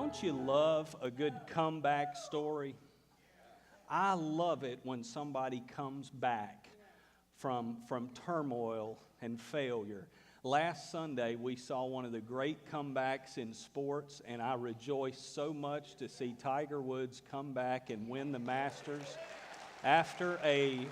Don't you love a good comeback story? I love it when somebody comes back from turmoil and failure. Last Sunday, we saw one of the great comebacks in sports, and I rejoiced so much to see Tiger Woods come back and win the Masters. After a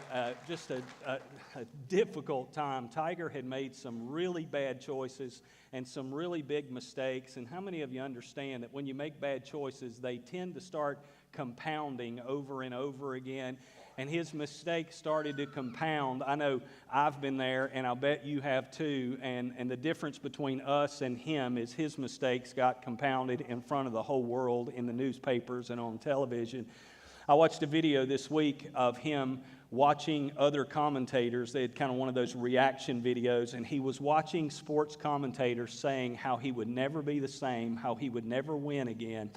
difficult time, Tiger had made some really bad choices and some really big mistakes. And how many of you understand that when you make bad choices, they tend to start compounding over and over again? And his mistakes started to compound. I know I've been there, and I'll bet you have too. And the difference between us and him is his mistakes got compounded in front of the whole world in the newspapers and on television. I watched a video this week of him watching other commentators. They had kind of one of those reaction videos, and he was watching sports commentators saying how he would never be the same, how he would never win again.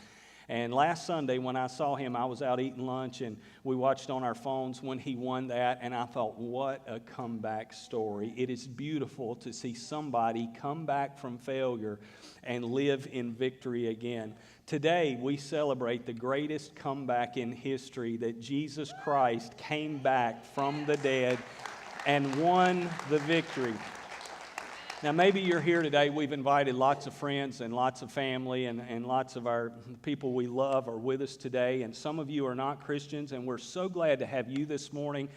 And last Sunday when I saw him, I was out eating lunch, and we watched on our phones when he won that, and I thought, what a comeback story. It is beautiful to see somebody come back from failure and live in victory again. Today, we celebrate the greatest comeback in history, that Jesus Christ came back from the dead and won the victory. Now, maybe you're here today. We've invited lots of friends and lots of family and lots of our people we love are with us today. And some of you are not Christians, and we're so glad to have you this morning.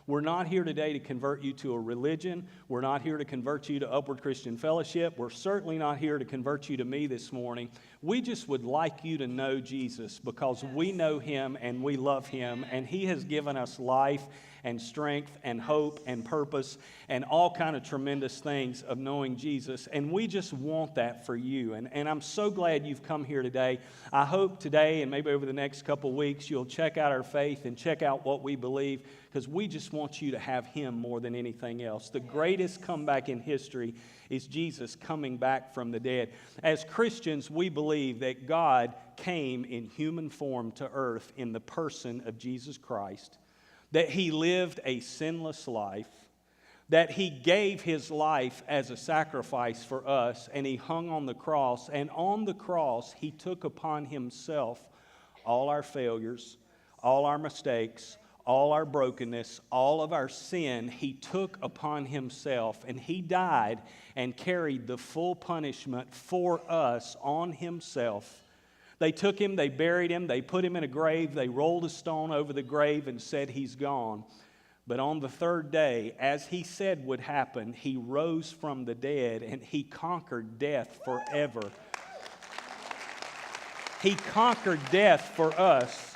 We're not here today to convert you to a religion. We're not here to convert you to Upward Christian Fellowship. We're certainly not here to convert you to me this morning. We just would like you to know Jesus, because we know Him and we love Him, and He has given us life and strength and hope and purpose and all kind of tremendous things of knowing Jesus. And we just want that for you. And I'm so glad you've come here today. I hope today and maybe over the next couple weeks you'll check out our faith and check out what we believe, because we just want you to have Him more than anything else. The greatest comeback in history is Jesus coming back from the dead. As Christians, we believe that God came in human form to earth in the person of Jesus Christ, that He lived a sinless life, that He gave His life as a sacrifice for us, and He hung on the cross. And on the cross, He took upon Himself all our failures, all our mistakes, all our brokenness, all of our sin. He took upon Himself, and He died and carried the full punishment for us on Himself. They took Him, they buried Him, they put Him in a grave, they rolled a stone over the grave and said, He's gone. But on the third day, as He said would happen, He rose from the dead and He conquered death forever. He conquered death for us.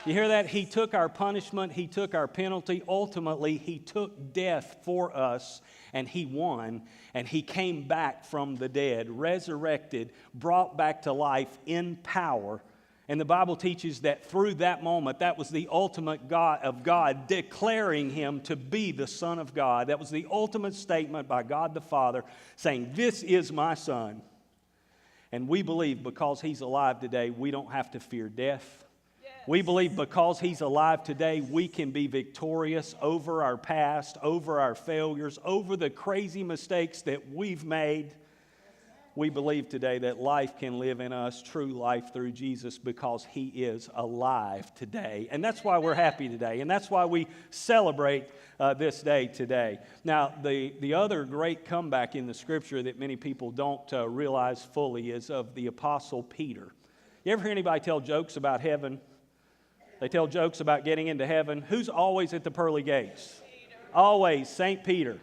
You hear that? He took our punishment, He took our penalty. Ultimately, He took death for us, and He won, and He came back from the dead, resurrected, brought back to life in power. And the Bible teaches that through that moment, that was the ultimate God of God declaring Him to be the Son of God. That was the ultimate statement by God the Father saying, "This is my Son." And we believe because He's alive today, we don't have to fear death. We believe because He's alive today, we can be victorious over our past, over our failures, over the crazy mistakes that we've made. We believe today that life can live in us, true life through Jesus, because He is alive today. And that's why we're happy today, and that's why we celebrate this day today. Now, the other great comeback in the Scripture that many people don't realize fully is of the Apostle Peter. You ever hear anybody tell jokes about heaven? They tell jokes about getting into heaven. Who's always at the pearly gates? Always, St. Peter.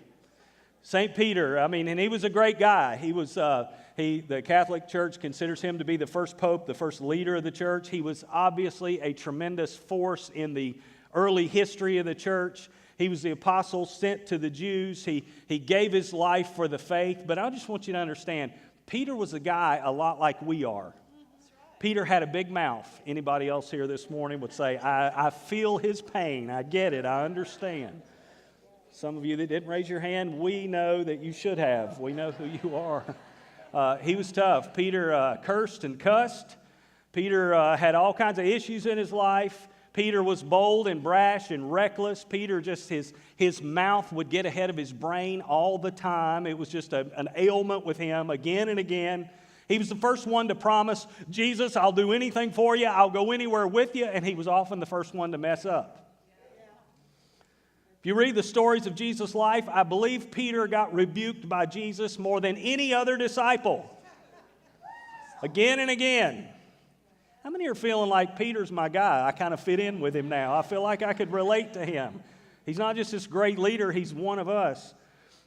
St. Peter, and he was a great guy. He was, the Catholic Church considers him to be the first pope, the first leader of the church. He was obviously a tremendous force in the early history of the church. He was the apostle sent to the Jews. He gave his life for the faith. But I just want you to understand, Peter was a guy a lot like we are. Peter had a big mouth. Anybody else here this morning would say, I feel his pain. I get it. I understand. Some of you that didn't raise your hand, we know that you should have. We know who you are. He was tough. Peter cursed and cussed. Peter had all kinds of issues in his life. Peter was bold and brash and reckless. Peter, just his mouth would get ahead of his brain all the time. It was just an ailment with him again and again. He was the first one to promise, Jesus, I'll do anything for you. I'll go anywhere with you. And he was often the first one to mess up. If you read the stories of Jesus' life, I believe Peter got rebuked by Jesus more than any other disciple. Again and again. How many are feeling like Peter's my guy? I kind of fit in with him now. I feel like I could relate to him. He's not just this great leader, he's one of us.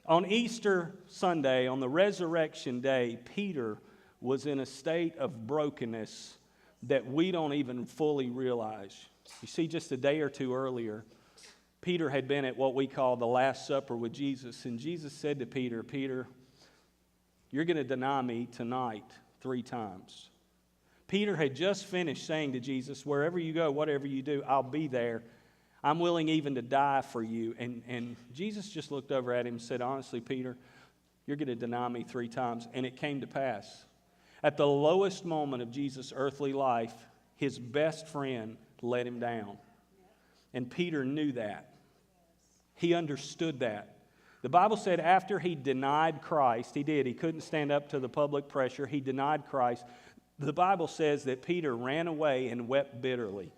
On Easter Sunday, on the resurrection day, Peter was in a state of brokenness that we don't even fully realize. You see, just a day or two earlier, Peter had been at what we call the Last Supper with Jesus, and Jesus said to Peter, Peter, you're going to deny me tonight 3 times. Peter had just finished saying to Jesus, wherever you go, whatever you do, I'll be there. I'm willing even to die for you. And Jesus just looked over at him and said, honestly, Peter, you're going to deny me 3 times. And it came to pass. At the lowest moment of Jesus' earthly life, his best friend let him down. And Peter knew that. He understood that. The Bible said after he denied Christ, he did. He couldn't stand up to the public pressure. He denied Christ. The Bible says that Peter ran away and wept bitterly.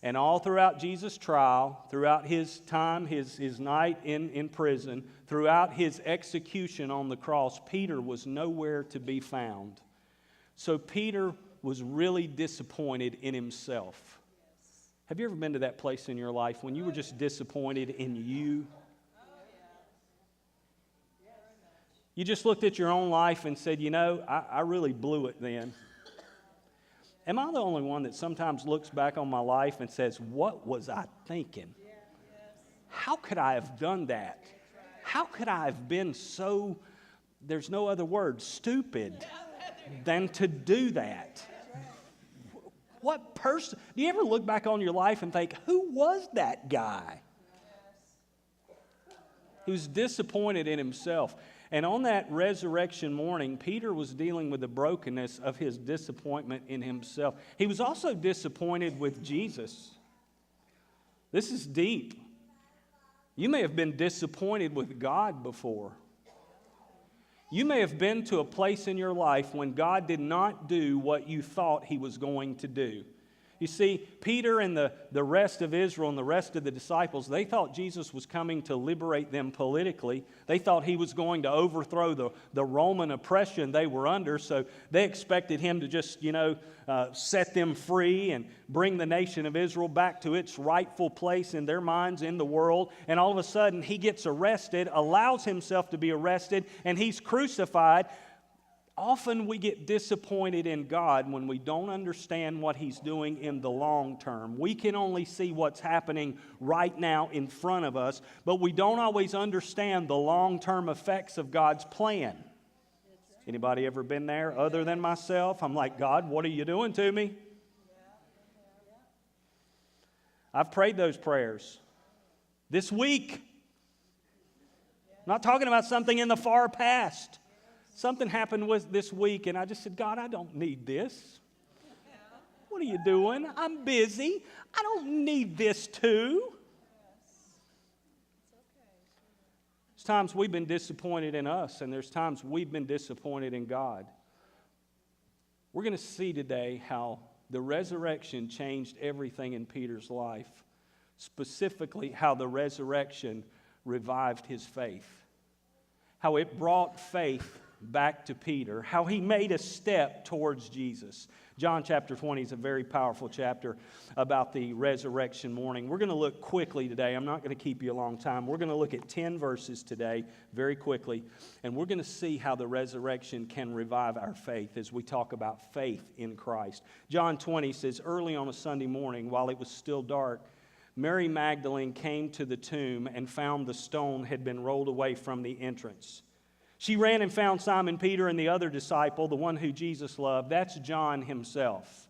And all throughout Jesus' trial, throughout his time, his night in prison, throughout his execution on the cross, Peter was nowhere to be found. So Peter was really disappointed in himself. Have you ever been to that place in your life when you were just disappointed in you? You just looked at your own life and said, you know, I really blew it then. Am I the only one that sometimes looks back on my life and says, what was I thinking? How could I have done that? How could I have been so, there's no other word, stupid than to do that? What person, do you ever look back on your life and think, who was that guy? He was disappointed in himself. And on that resurrection morning, Peter was dealing with the brokenness of his disappointment in himself. He was also disappointed with Jesus. This is deep. You may have been disappointed with God before. You may have been to a place in your life when God did not do what you thought he was going to do. You see, Peter and the rest of Israel and the rest of the disciples, they thought Jesus was coming to liberate them politically. They thought he was going to overthrow the Roman oppression they were under, so they expected him to just, set them free and bring the nation of Israel back to its rightful place in their minds in the world. And all of a sudden, he gets arrested, allows himself to be arrested, and he's crucified. Often we get disappointed in God when we don't understand what he's doing in the long term. We can only see what's happening right now in front of us, but we don't always understand the long-term effects of God's plan. Anybody ever been there other than myself? I'm like, God, what are you doing to me? I've prayed those prayers this week. I'm not talking about something in the far past. Something happened this week, and I just said, God, I don't need this. What are you doing? I'm busy. I don't need this too. There's times we've been disappointed in us, and there's times we've been disappointed in God. We're going to see today how the resurrection changed everything in Peter's life, specifically how the resurrection revived his faith, how it brought faith back to Peter, how he made a step towards Jesus. John chapter 20 is a very powerful chapter about the resurrection morning. We're going to look quickly today. I'm not going to keep you a long time. We're going to look at 10 verses today very quickly, and we're going to see how the resurrection can revive our faith as we talk about faith in Christ. John 20 says, early on a Sunday morning, while it was still dark, Mary Magdalene came to the tomb and found the stone had been rolled away from the entrance. She ran and found Simon Peter and the other disciple, the one who Jesus loved. That's John himself.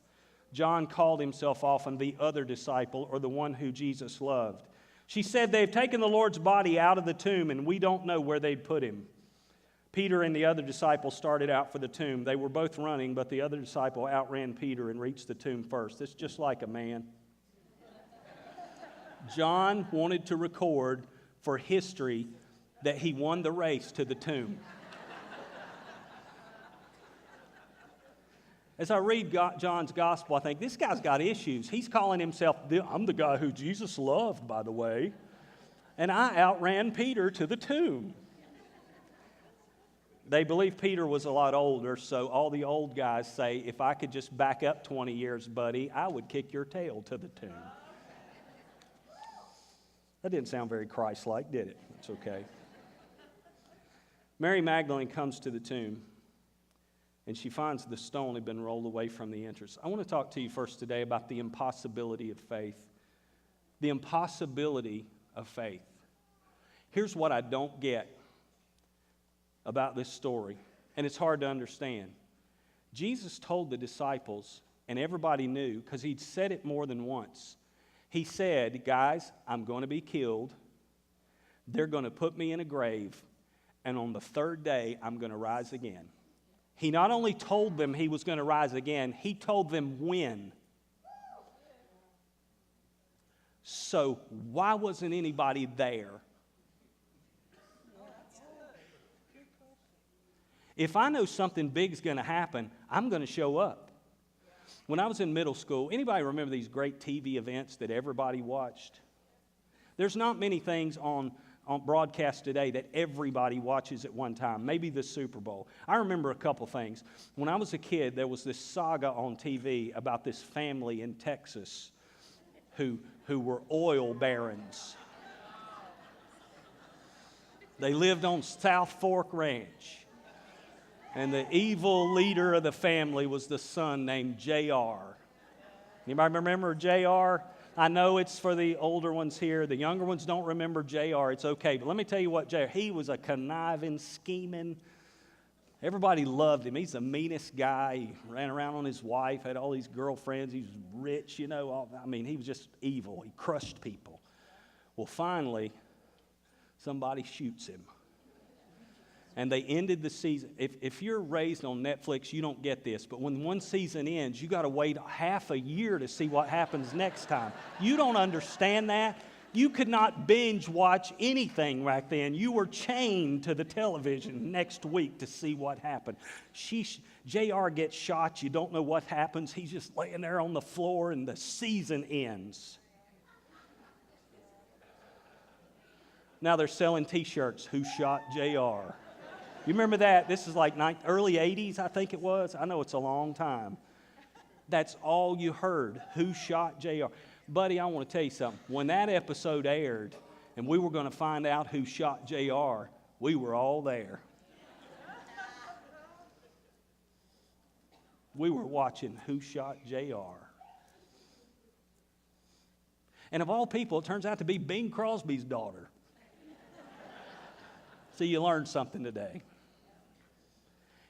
John called himself often the other disciple, or the one who Jesus loved. She said, they've taken the Lord's body out of the tomb, and we don't know where they'd put him. Peter and the other disciple started out for the tomb. They were both running, but the other disciple outran Peter and reached the tomb first. It's just like a man. John wanted to record for history that he won the race to the tomb. As I read John's gospel, I think, this guy's got issues. He's calling himself, I'm the guy who Jesus loved, by the way. And I outran Peter to the tomb. They believe Peter was a lot older, so all the old guys say, if I could just back up 20 years, buddy, I would kick your tail to the tomb. That didn't sound very Christ-like, did it? It's okay. Mary Magdalene comes to the tomb, and she finds the stone had been rolled away from the entrance. I want to talk to you first today about the impossibility of faith. The impossibility of faith. Here's what I don't get about this story, and it's hard to understand. Jesus told the disciples, and everybody knew, because he'd said it more than once. He said, guys, I'm going to be killed. They're going to put me in a grave, and on the third day, I'm going to rise again. He not only told them he was going to rise again, he told them when. So why wasn't anybody there? If I know something big's going to happen, I'm going to show up. When I was in middle school, anybody remember these great TV events that everybody watched? There's not many things on broadcast today that everybody watches at one time. Maybe the Super Bowl. I remember a couple things. When I was a kid, there was this saga on TV about this family in Texas who were oil barons. They lived on South Fork Ranch. And the evil leader of the family was the son named J.R. Anybody remember J.R.? I know it's for the older ones here. The younger ones don't remember J.R. It's okay. But let me tell you what J.R. He was a conniving, scheming. Everybody loved him. He's the meanest guy. He ran around on his wife, had all these girlfriends. He was rich, he was just evil. He crushed people. Well, finally, somebody shoots him. And they ended the season. If you're raised on Netflix, you don't get this. But when one season ends, you got to wait half a year to see what happens next time. You don't understand that. You could not binge watch anything right then. You were chained to the television next week to see what happened. JR gets shot. You don't know what happens. He's just laying there on the floor and the season ends. Now they're selling T-shirts. Who shot JR? You remember that? This is like early 80s, I think it was. I know it's a long time. That's all you heard. Who shot JR? Buddy, I want to tell you something. When that episode aired and we were going to find out who shot JR, we were all there. We were watching Who Shot JR. And of all people, it turns out to be Bing Crosby's daughter. So you learned something today.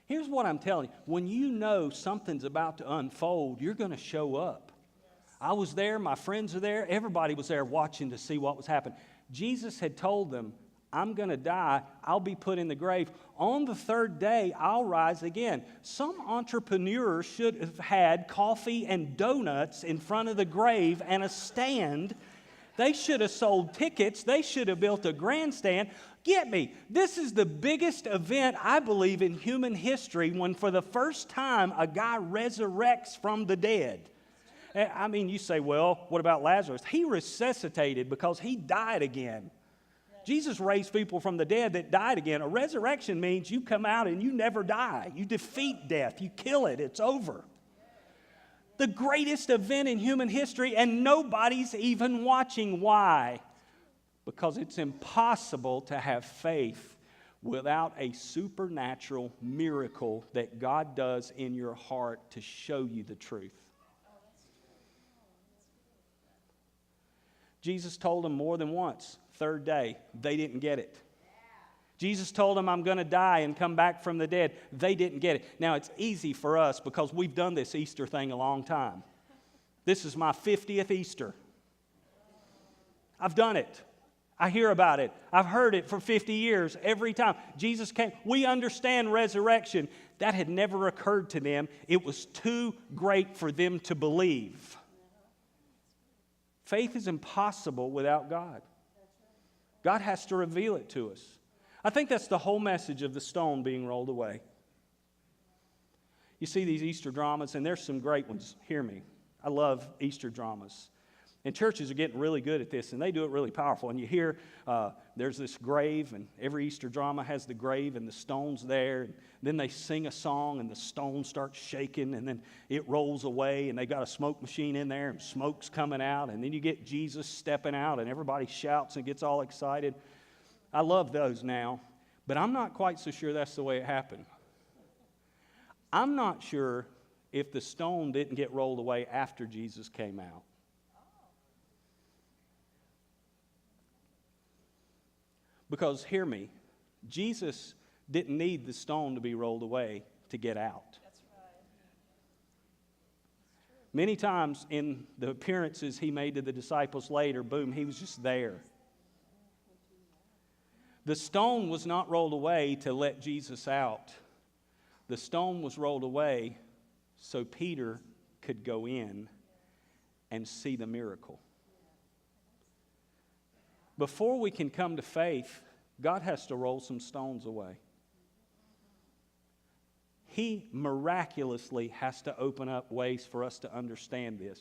Here's what I'm telling you. When you know something's about to unfold, you're going to show up. I was there. My friends are there. Everybody was there watching to see what was happening. Jesus had told them, I'm going to die. I'll be put in the grave. On the third day, I'll rise again. Some entrepreneurs should have had coffee and donuts in front of the grave and a stand. They should have sold tickets. They should have built a grandstand. Get me. This is the biggest event, I believe, in human history when for the first time a guy resurrects from the dead. I mean, you say, well, what about Lazarus? He resuscitated because he died again. Jesus raised people from the dead that died again. A resurrection means you come out and you never die. You defeat death. You kill it. It's over. The greatest event in human history, and nobody's even watching. Why? Because it's impossible to have faith without a supernatural miracle that God does in your heart to show you the truth. Jesus told them more than once, third day, they didn't get it. Jesus told them, I'm going to die and come back from the dead. They didn't get it. Now, it's easy for us because we've done this Easter thing a long time. This is my 50th Easter. I've done it. I hear about it. I've heard it for 50 years every time. Jesus came. We understand resurrection. That had never occurred to them. It was too great for them to believe. Faith is impossible without God. God has to reveal it to us. I think that's the whole message of the stone being rolled away. You see these Easter dramas, and there's some great ones. Hear me. I love Easter dramas. And churches are getting really good at this, and they do it really powerful. And you hear there's this grave, and every Easter drama has the grave and the stones there. And then they sing a song, and the stone starts shaking, and then it rolls away, and they got a smoke machine in there, and smoke's coming out. And then you get Jesus stepping out, and everybody shouts and gets all excited. I love those now, but I'm not quite so sure that's the way it happened. I'm not sure if the stone didn't get rolled away after Jesus came out. Because, hear me, Jesus didn't need the stone to be rolled away to get out. That's right. Many times in the appearances he made to the disciples later, boom, he was just there. The stone was not rolled away to let Jesus out. The stone was rolled away so Peter could go in and see the miracle. Before we can come to faith, God has to roll some stones away. He miraculously has to open up ways for us to understand this.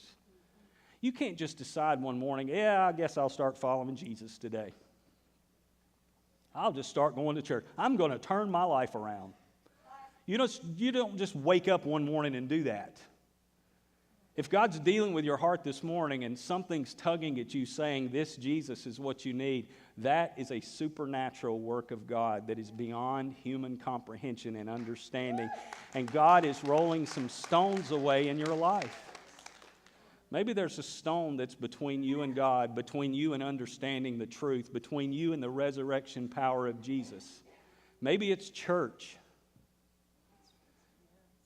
You can't just decide one morning, I guess I'll start following Jesus today. I'll just start going to church. I'm going to turn my life around. You don't just wake up one morning and do that. If God's dealing with your heart this morning and something's tugging at you saying this Jesus is what you need, that is a supernatural work of God that is beyond human comprehension and understanding. And God is rolling some stones away in your life. Maybe there's a stone that's between you and God, between you and understanding the truth, between you and the resurrection power of Jesus. Maybe it's church.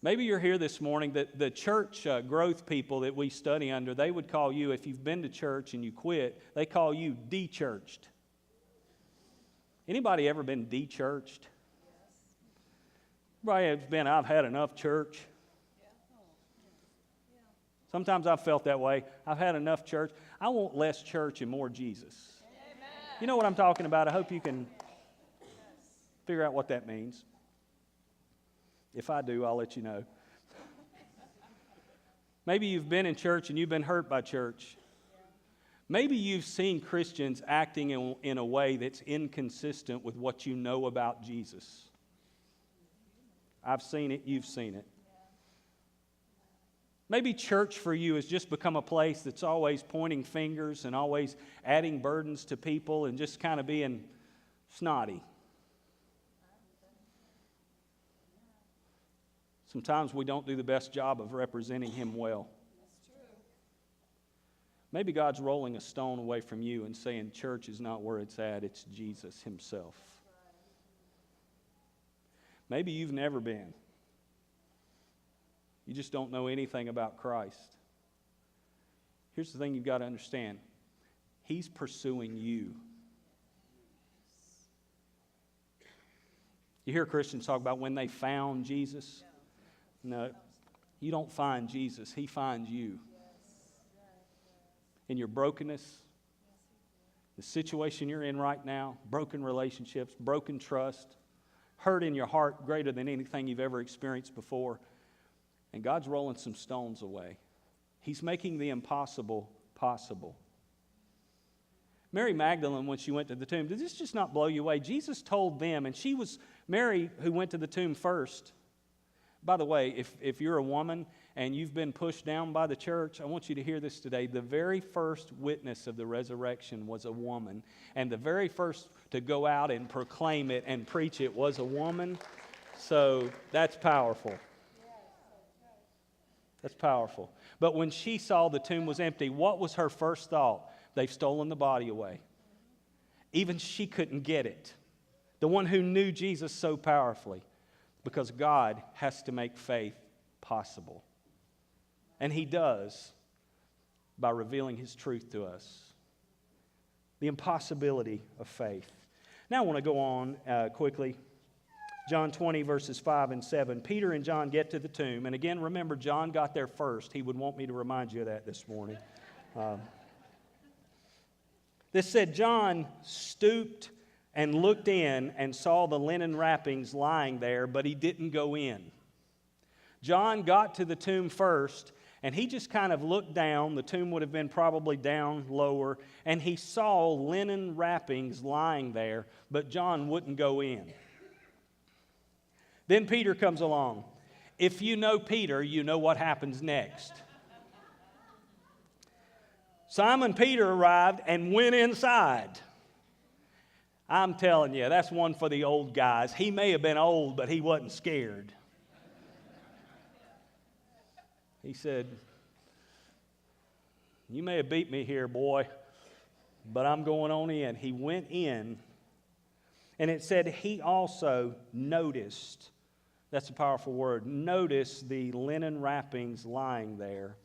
Maybe you're here this morning that the church growth people that we study under, they would call you, if you've been to church and you quit, they call you de-churched. Anybody ever been de-churched? Anybody has been, I've had enough church? Sometimes I've felt that way. I've had enough church. I want less church and more Jesus. Amen. You know what I'm talking about? I hope you can figure out what that means. If I do, I'll let you know. Maybe you've been in church and you've been hurt by church. Maybe you've seen Christians acting in a way that's inconsistent with what you know about Jesus. I've seen it, you've seen it. Maybe church for you has just become a place that's always pointing fingers and always adding burdens to people and just kind of being snotty. Sometimes we don't do the best job of representing Him well. That's true. Maybe God's rolling a stone away from you and saying church is not where it's at, it's Jesus Himself. Maybe you've never been. You just don't know anything about Christ. Here's the thing you've got to understand. He's pursuing you. You hear Christians talk about when they found Jesus. No, you don't find Jesus. He finds you. In your brokenness, the situation you're in right now, broken relationships, broken trust, hurt in your heart greater than anything you've ever experienced before. And God's rolling some stones away. He's making the impossible possible. Mary Magdalene, when she went to the tomb, did this just not blow you away? Jesus told them, and she was Mary who went to the tomb first. By the way, if you're a woman and you've been pushed down by the church, I want you to hear this today. The very first witness of the resurrection was a woman. And the very first to go out and proclaim it and preach it was a woman. So that's powerful. That's powerful. But when she saw the tomb was empty, what was her first thought? They've stolen the body away. Even she couldn't get it. The one who knew Jesus so powerfully. Because God has to make faith possible. And He does by revealing His truth to us. The impossibility of faith. Now I want to go on quickly. John 20, verses 5 and 7. Peter and John get to the tomb. And again, remember, John got there first. He would want me to remind you of that this morning. This said, John stooped and looked in and saw the linen wrappings lying there, but he didn't go in. John got to the tomb first, and he just kind of looked down. The tomb would have been probably down lower, and he saw linen wrappings lying there, but John wouldn't go in. Then Peter comes along. If you know Peter, you know what happens next. Simon Peter arrived and went inside. I'm telling you, that's one for the old guys. He may have been old, but he wasn't scared. He said, "You may have beat me here, boy, but I'm going on in." He went in, and it said he also noticed, that's a powerful word, noticed the linen wrappings lying there,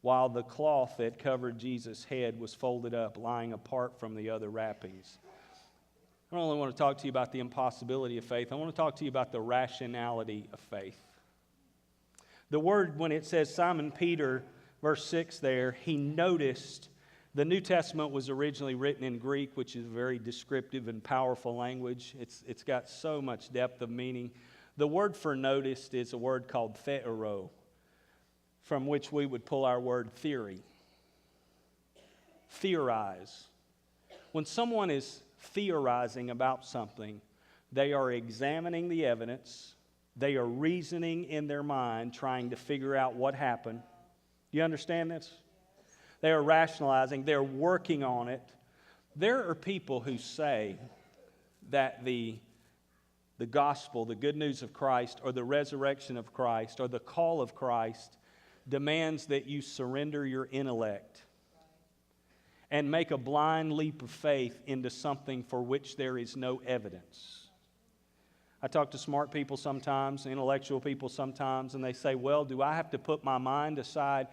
while the cloth that covered Jesus' head was folded up, lying apart from the other wrappings. I don't only want to talk to you about the impossibility of faith. I want to talk to you about the rationality of faith. The word, when it says Simon Peter, verse 6 there, he noticed. The New Testament was originally written in Greek, which is a very descriptive and powerful language. It's got so much depth of meaning. The word for noticed is a word called theoro, from which we would pull our word theory. Theorize. When someone is theorizing about something, they are examining the evidence. They are reasoning in their mind, trying to figure out what happened. Do you understand this? They are rationalizing. They're working on it. There are people who say that the gospel, the good news of Christ, or the resurrection of Christ, or the call of Christ demands that you surrender your intellect and make a blind leap of faith into something for which there is no evidence. I talk to smart people sometimes, intellectual people sometimes, and they say, "Well, do I have to put my mind aside?"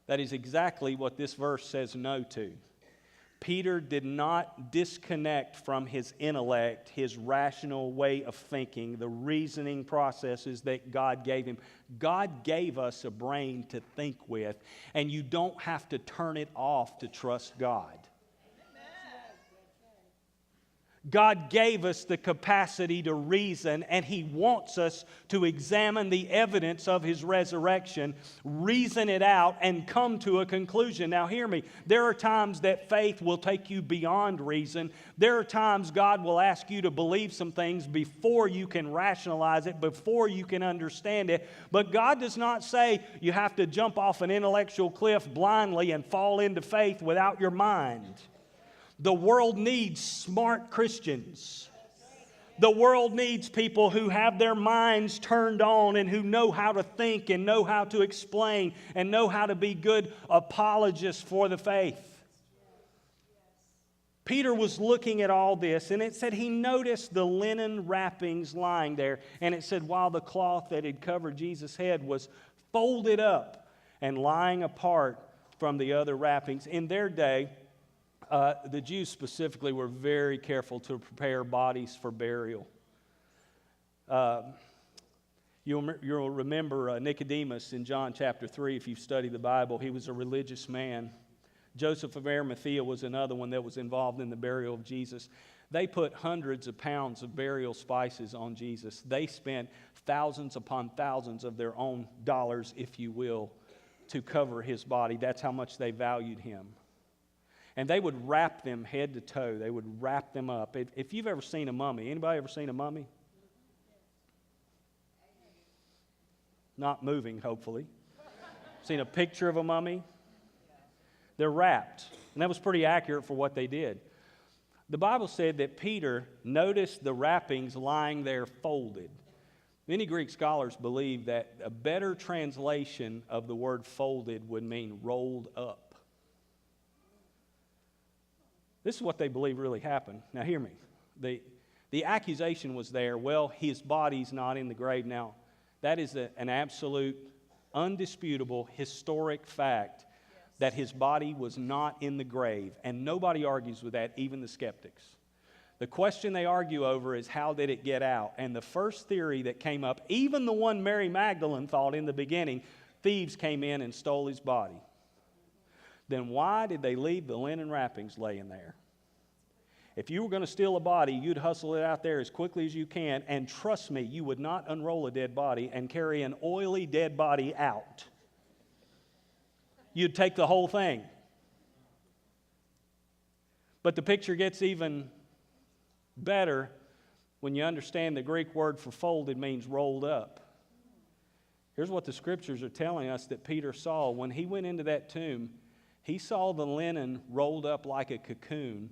That is exactly what this verse says no to. Peter did not disconnect from his intellect, his rational way of thinking, the reasoning processes that God gave him. God gave us a brain to think with, and you don't have to turn it off to trust God. God gave us the capacity to reason, and He wants us to examine the evidence of His resurrection, reason it out, and come to a conclusion. Now hear me. There are times that faith will take you beyond reason. There are times God will ask you to believe some things before you can rationalize it, before you can understand it. But God does not say you have to jump off an intellectual cliff blindly and fall into faith without your mind. The world needs smart Christians. The world needs people who have their minds turned on and who know how to think and know how to explain and know how to be good apologists for the faith. Peter was looking at all this, and it said he noticed the linen wrappings lying there. And it said while the cloth that had covered Jesus' head was folded up and lying apart from the other wrappings. In their day, the Jews specifically were very careful to prepare bodies for burial. You'll remember Nicodemus in John chapter 3 if you've studied the Bible. He was a religious man. Joseph of Arimathea was another one that was involved in the burial of Jesus. They put hundreds of pounds of burial spices on Jesus. They spent thousands upon thousands of their own dollars, if you will, to cover his body. That's how much they valued him. And they would wrap them head to toe. They would wrap them up. If you've ever seen a mummy, anybody ever seen a mummy? Not moving, hopefully. Seen a picture of a mummy? They're wrapped. And that was pretty accurate for what they did. The Bible said that Peter noticed the wrappings lying there folded. Many Greek scholars believe that a better translation of the word folded would mean rolled up. This is what they believe really happened. Now hear me. The accusation was there, well, his body's not in the grave. Now, that is an absolute, undisputable, historic fact that his body was not in the grave. And nobody argues with that, even the skeptics. The question they argue over is how did it get out? And the first theory that came up, even the one Mary Magdalene thought in the beginning, thieves came in and stole his body. Then why did they leave the linen wrappings laying there? If you were going to steal a body, you'd hustle it out there as quickly as you can, and trust me, you would not unroll a dead body and carry an oily dead body out. You'd take the whole thing. But the picture gets even better when you understand the Greek word for folded means rolled up. Here's what the scriptures are telling us that Peter saw. When he went into that tomb, he saw the linen rolled up like a cocoon,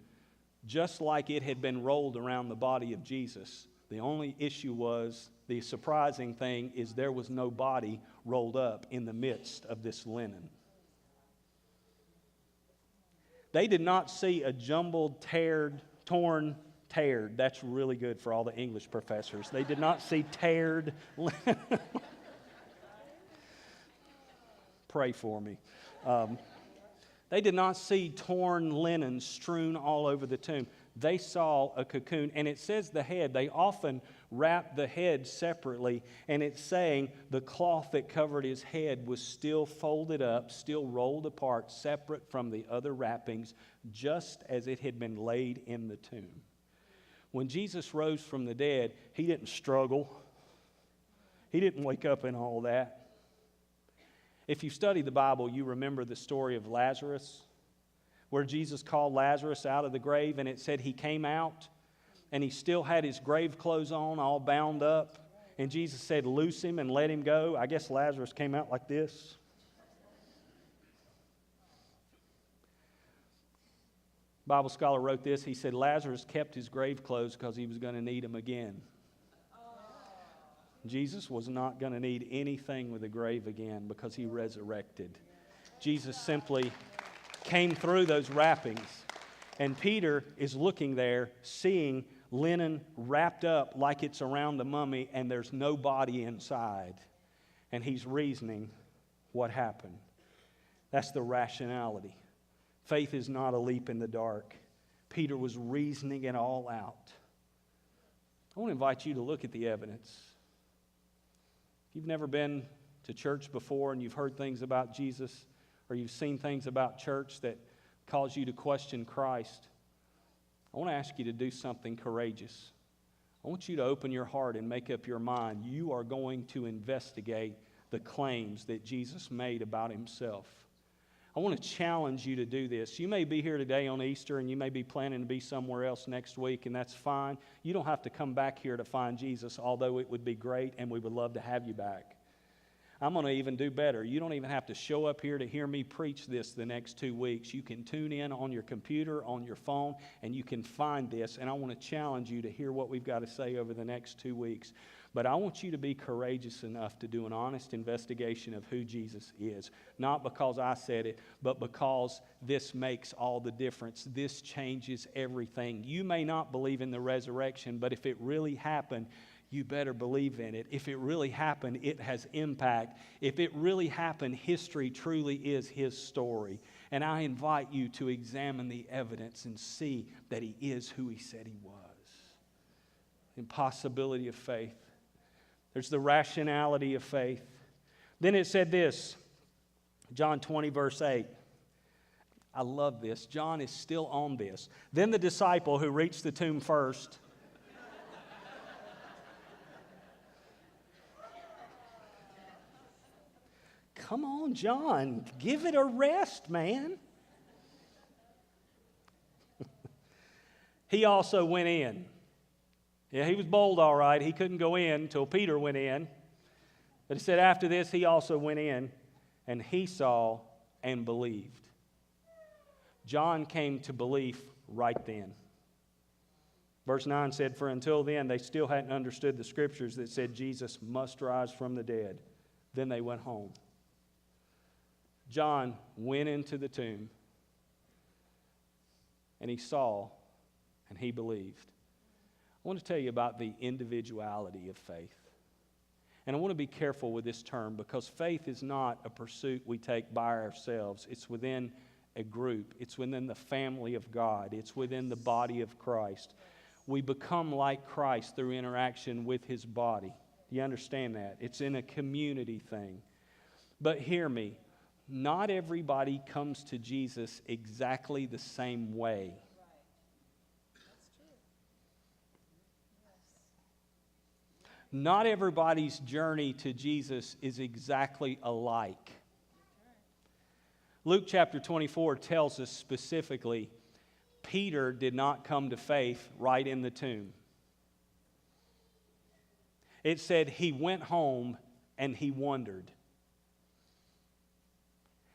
just like it had been rolled around the body of Jesus. The only issue was, the surprising thing is there was no body rolled up in the midst of this linen. They did not see a jumbled, torn, that's really good for all the English professors. They did not see teared linen. Pray for me. They did not see torn linen strewn all over the tomb. They saw a cocoon, and it says the head. They often wrap the head separately, and it's saying the cloth that covered his head was still folded up, still rolled apart, separate from the other wrappings, just as it had been laid in the tomb. When Jesus rose from the dead, he didn't struggle. He didn't wake up in all that. If you study the Bible, you remember the story of Lazarus, where Jesus called Lazarus out of the grave, and it said he came out, and he still had his grave clothes on, all bound up, and Jesus said, loose him and let him go. I guess Lazarus came out like this. Bible scholar wrote this. He said, Lazarus kept his grave clothes because he was going to need them again. Jesus was not going to need anything with a grave again because he resurrected. Jesus simply came through those wrappings. And Peter is looking there, seeing linen wrapped up like it's around the mummy, and there's no body inside. And he's reasoning what happened. That's the rationality. Faith is not a leap in the dark. Peter was reasoning it all out. I want to invite you to look at the evidence. If you've never been to church before and you've heard things about Jesus, or you've seen things about church that cause you to question Christ, I want to ask you to do something courageous. I want you to open your heart and make up your mind. You are going to investigate the claims that Jesus made about himself. I want to challenge you to do this. You may be here today on Easter, and you may be planning to be somewhere else next week, and that's fine. You don't have to come back here to find Jesus, although it would be great, and we would love to have you back. I'm going to even do better. You don't even have to show up here to hear me preach this the next 2 weeks. You can tune in on your computer, on your phone, and you can find this, and I want to challenge you to hear what we've got to say over the next 2 weeks. But I want you to be courageous enough to do an honest investigation of who Jesus is. Not because I said it, but because this makes all the difference. This changes everything. You may not believe in the resurrection, but if it really happened, you better believe in it. If it really happened, it has impact. If it really happened, history truly is his story. And I invite you to examine the evidence and see that he is who he said he was. Impossibility of faith. There's the rationality of faith. Then it said this, John 20, verse 8. I love this. John is still on this. Then the disciple who reached the tomb first. Come on, John. Give it a rest, man. He also went in. Yeah, he was bold, all right. He couldn't go in until Peter went in. But he said after this, he also went in, and he saw and believed. John came to belief right then. Verse 9 said, for until then, they still hadn't understood the scriptures that said Jesus must rise from the dead. Then they went home. John went into the tomb, and he saw, and he believed. I want to tell you about the individuality of faith. And I want to be careful with this term because faith is not a pursuit we take by ourselves. It's within a group. It's within the family of God. It's within the body of Christ. We become like Christ through interaction with his body. Do you understand that? It's in a community thing. But hear me, not everybody comes to Jesus exactly the same way. Not everybody's journey to Jesus is exactly alike. Luke chapter 24 tells us specifically, Peter did not come to faith right in the tomb. It said he went home and he wondered.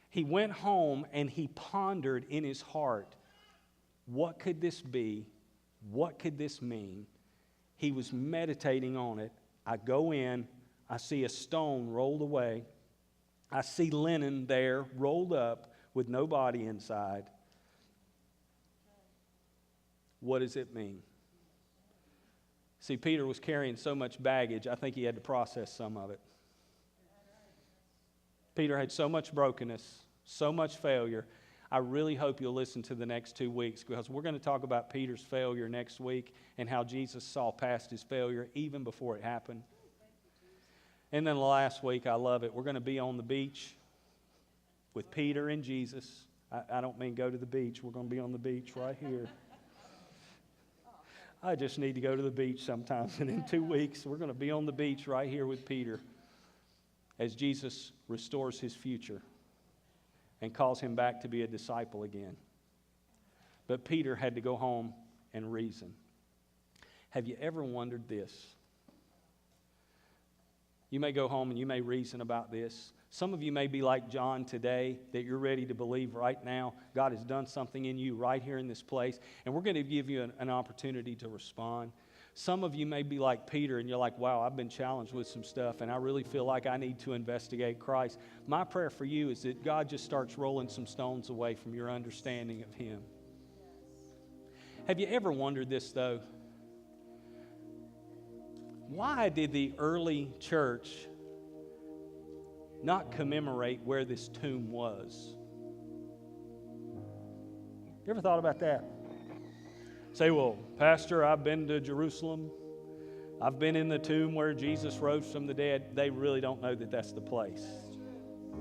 He went home and he pondered in his heart, what could this be? What could this mean? He was meditating on it. I go in, I see a stone rolled away. I see linen there rolled up with no body inside. What does it mean? See, Peter was carrying so much baggage, I think he had to process some of it. Peter had so much brokenness, so much failure. I really hope you'll listen to the next 2 weeks, because we're going to talk about Peter's failure next week and how Jesus saw past his failure even before it happened. And then the last week, I love it, we're going to be on the beach with Peter and Jesus. I don't mean go to the beach. We're going to be on the beach right here. I just need to go to the beach sometimes. And in 2 weeks, we're going to be on the beach right here with Peter as Jesus restores his future and calls him back to be a disciple again. But Peter had to go home and reason. Have you ever wondered this? You may go home and you may reason about this. Some of you may be like John today, that you're ready to believe right now. God has done something in you right here in this place, and we're going to give you an opportunity to respond. Some of you may be like Peter, and you're like, wow, I've been challenged with some stuff, and I really feel like I need to investigate Christ. My prayer for you is that God just starts rolling some stones away from your understanding of Him. Have you ever wondered this, though? Why did the early church not commemorate where this tomb was? You ever thought about that? Say, well, Pastor, I've been to Jerusalem. I've been in the tomb where Jesus rose from the dead. They really don't know that that's the place.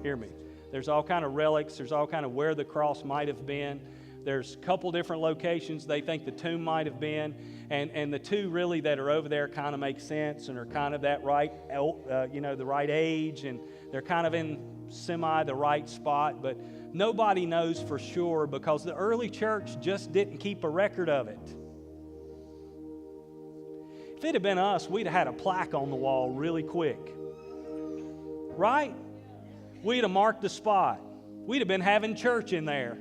Hear me. There's all kind of relics. There's all kind of where the cross might have been. There's a couple different locations they think the tomb might have been. And the two really that are over there kind of make sense and are kind of that right, the right age. And they're kind of in the right spot. But nobody knows for sure because the early church just didn't keep a record of it. If it had been us, we'd have had a plaque on the wall really quick. Right? We'd have marked the spot. We'd have been having church in there.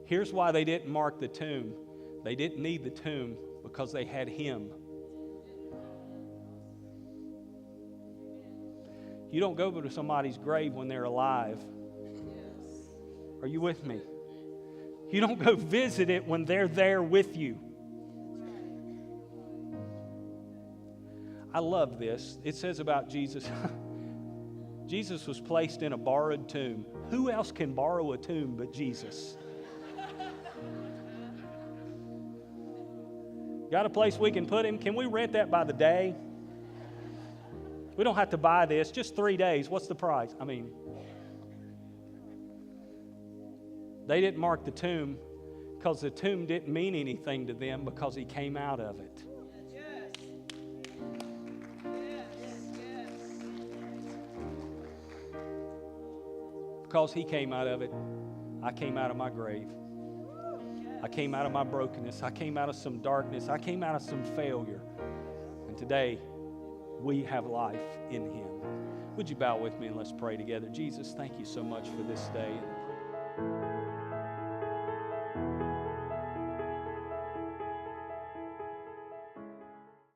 Here's why they didn't mark the tomb. They didn't need the tomb because they had Him. You don't go to somebody's grave when they're alive. Are you with me? You don't go visit it when they're there with you. I love this. It says about Jesus, Jesus was placed in a borrowed tomb. Who else can borrow a tomb but Jesus? Got a place we can put Him? Can we rent that by the day? We don't have to buy this. Just 3 days. What's the price? I mean, they didn't mark the tomb because the tomb didn't mean anything to them because He came out of it. Because He came out of it, I came out of my grave. I came out of my brokenness. I came out of some darkness. I came out of some failure. And today, we have life in Him. Would you bow with me and let's pray together? Jesus, thank you so much for this day.